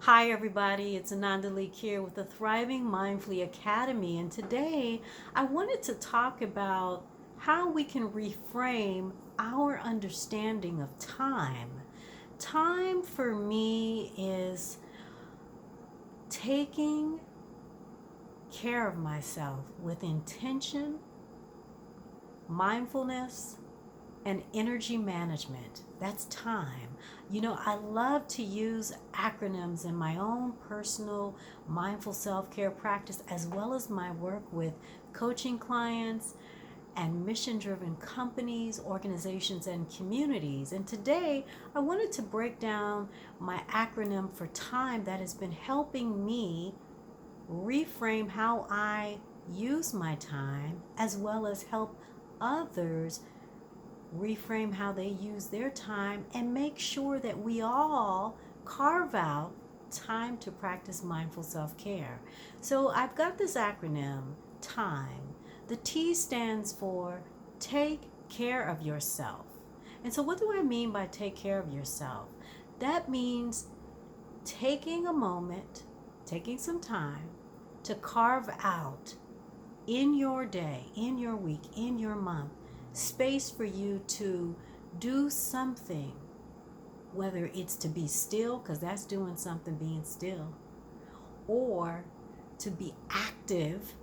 Hi, everybody. It's Ananda Leeke here with the Thriving Mindfully Academy. And today I wanted to talk about how we can reframe our understanding of time. Time for me is taking care of myself with intention, mindfulness, and energy management. That's time. I love to use acronyms in my own personal mindful self care practice, as well as my work with coaching clients and mission driven companies, organizations, and communities. And today, I wanted to break down my acronym for time that has been helping me reframe how I use my time, as well as help others reframe how they use their time, and make sure that we all carve out time to practice mindful self care. So I've got this acronym, TIME. The T stands for take care of yourself. And so, what do I mean by take care of yourself? That means taking a moment, taking some time to carve out in your day, in your week, in your month, space for you to do something, whether it's to be still, because that's doing something, being still, or to be active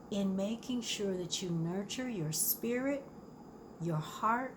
in making sure that you nurture your spirit, your heart,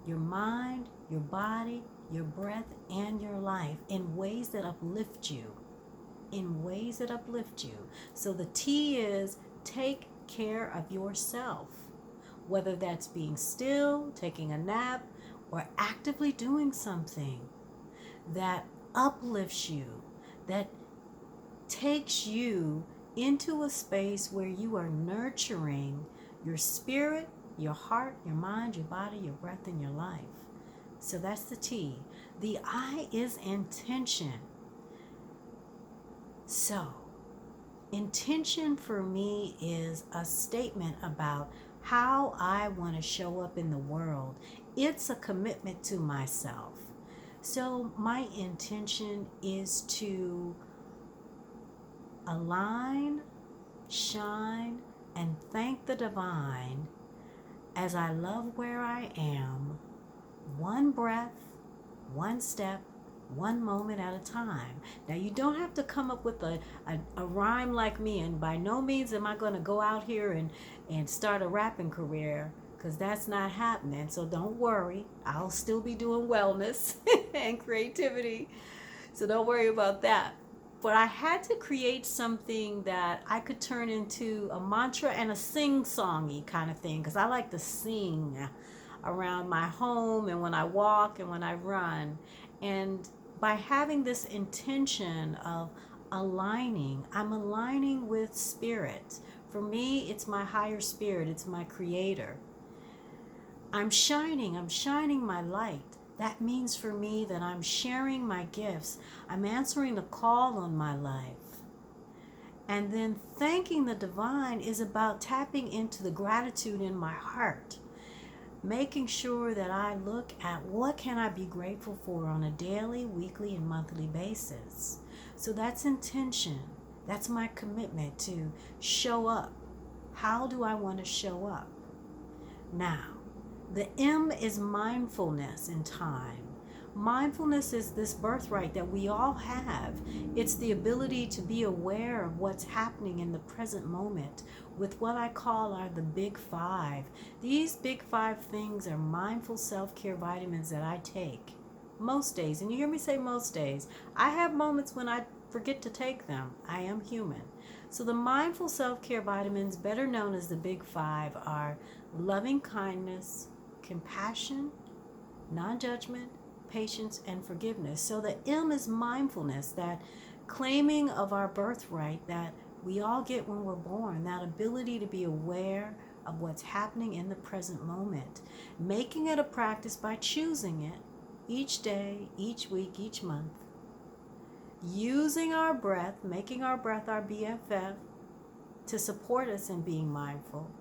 your mind, your body, your breath, and your life in ways that uplift you. In ways that uplift you. So the T is take care of yourself, whether that's being still, taking a nap, or actively doing something that uplifts you, that takes you into a space where you are nurturing your spirit, your heart, your mind, your body, your breath, and your life. So that's the T. The I is intention. So, intention for me is a statement about how I want to show up in the world. It's a commitment to myself. So, my intention is to align, shine, and thank the divine as I love where I am, one breath, one step, one moment at a time. Now, you don't have to come up with a rhyme like me, and by no means am I going to go out here and start a rapping career, because that's not happening. So don't worry, I'll still be doing wellness and creativity. So don't worry about that. But I had to create something that I could turn into a mantra and a sing-songy kind of thing, because I like to sing around my home and when I walk and when I run. And by having this intention of aligning, I'm aligning with spirit. For me, it's my higher spirit, it's my creator. I'm shining my light. That means for me that I'm sharing my gifts. I'm answering the call on my life. And then thanking the divine is about tapping into the gratitude in my heart, making sure that I look at what can I be grateful for on a daily, weekly, and monthly basis. So that's intention. That's my commitment to show up. How do I want to show up? Now, the M is mindfulness in time. Mindfulness is this birthright that we all have. It's the ability to be aware of what's happening in the present moment with what I call are the big five. These big five things are mindful self-care vitamins that I take most days. And you hear me say most days. I have moments when I forget to take them. I am human. So the mindful self-care vitamins, better known as the big five, are loving kindness, compassion, non-judgment, patience, and forgiveness. So the M is mindfulness, that claiming of our birthright that we all get when we're born, that ability to be aware of what's happening in the present moment, making it a practice by choosing it each day, each week, each month, using our breath, making our breath our BFF to support us in being mindful.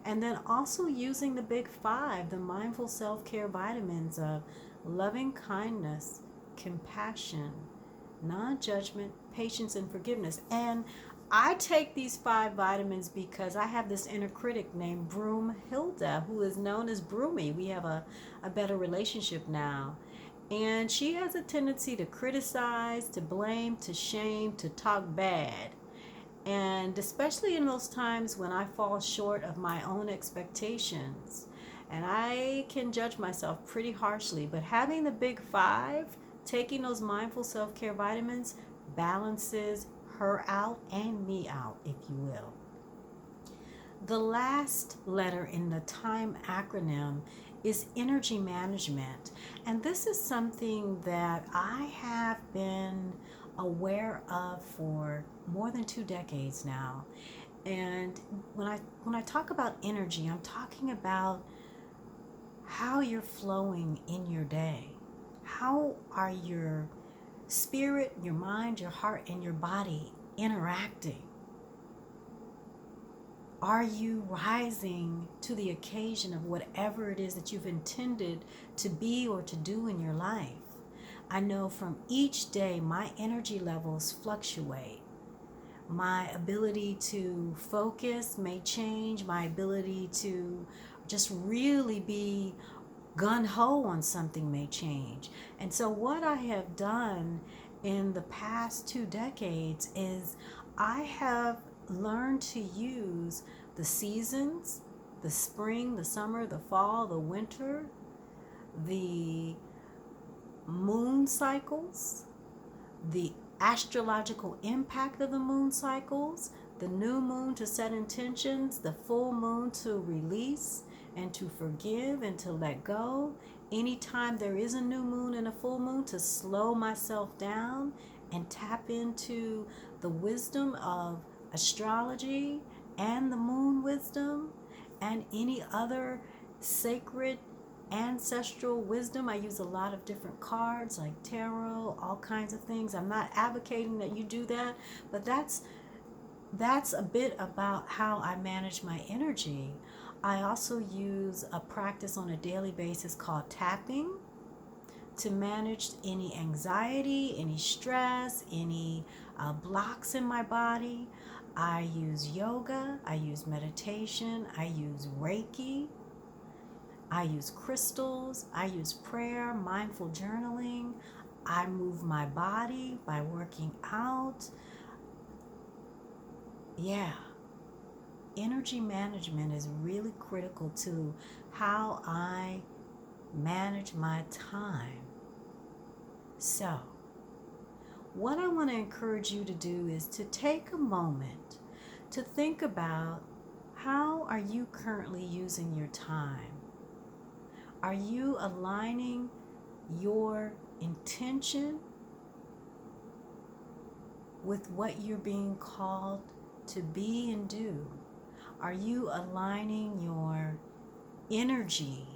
And then also using the big five, the mindful self-care vitamins of loving kindness, compassion, non-judgment, patience, and forgiveness. And I take these 5 vitamins because I have this inner critic named Broomhilda, who is known as Broomy. We have a better relationship now. And she has a tendency to criticize, to blame, to shame, to talk bad. And especially in those times when I fall short of my own expectations. And I can judge myself pretty harshly. But having the big 5, taking those mindful self-care vitamins, balances her out and me out, if you will. The last letter in the T.I.M.E acronym is energy management. And this is something that I have been aware of for more than 2 decades now. And when I talk about energy, I'm talking about how you're flowing in your day. How are your spirit, your mind, your heart, and your body interacting? Are you rising to the occasion of whatever it is that you've intended to be or to do in your life? I know from each day my energy levels fluctuate. My ability to focus may change. My ability to just really be gung-ho on something may change. And so what I have done in the past 2 decades is I have learned to use the seasons, the spring, the summer, the fall, the winter, the moon cycles, the astrological impact of the moon cycles, the new moon to set intentions, the full moon to release and to forgive and to let go. Anytime there is a new moon and a full moon, to slow myself down and tap into the wisdom of astrology and the moon wisdom and any other sacred ancestral wisdom. I use a lot of different cards like tarot, all kinds of things. I'm not advocating that you do that, but that's a bit about how I manage my energy. I also use a practice on a daily basis called tapping to manage any anxiety, any stress, any blocks in my body. I use yoga, I use meditation, I use Reiki, I use crystals, I use prayer, mindful journaling. I move my body by working out. Yeah. Energy management is really critical to how I manage my time. So, what I want to encourage you to do is to take a moment to think about, how are you currently using your time? Are you aligning your intention with what you're being called to be and do? Are you aligning your energy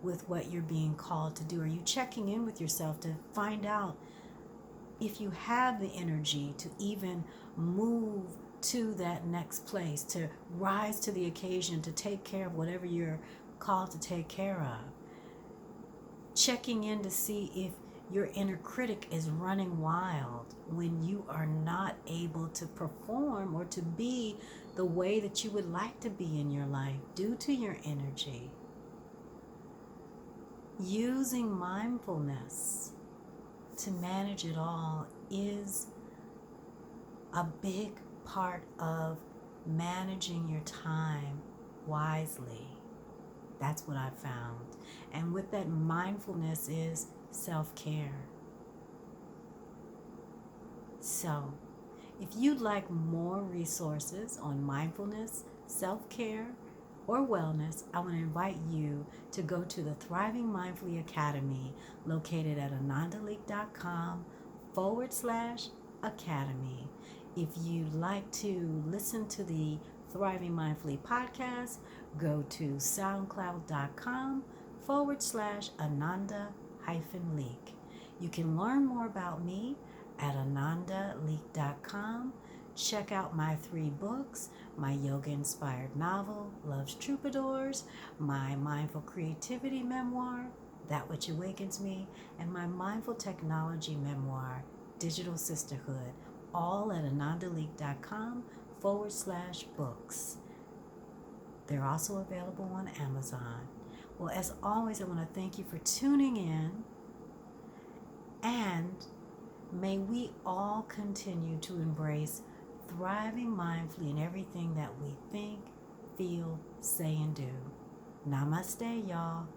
with what you're being called to do? Are you checking in with yourself to find out if you have the energy to even move to that next place, to rise to the occasion, to take care of whatever you're called to take care of? Checking in to see if your inner critic is running wild when you are not able to perform or to be the way that you would like to be in your life due to your energy. Using mindfulness to manage it all is a big part of managing your time wisely. That's what I found. And with that, mindfulness is self-care. So, if you'd like more resources on mindfulness, self-care, or wellness, I want to invite you to go to the Thriving Mindfully Academy, located at anandaleeke.com/academy. If you'd like to listen to the Thriving Mindfully podcast, go to soundcloud.com/Ananda-Leeke. You can learn more about me at anandaleeke.com. Check out my 3 books, my yoga-inspired novel, Love's Troubadours, my mindful creativity memoir, That Which Awakens Me, and my mindful technology memoir, Digital Sisterhood, all at anandaleeke.com/books. They're also available on Amazon. Well, as always, I want to thank you for tuning in, and may we all continue to embrace thriving mindfully in everything that we think, feel, say, and do. Namaste, y'all.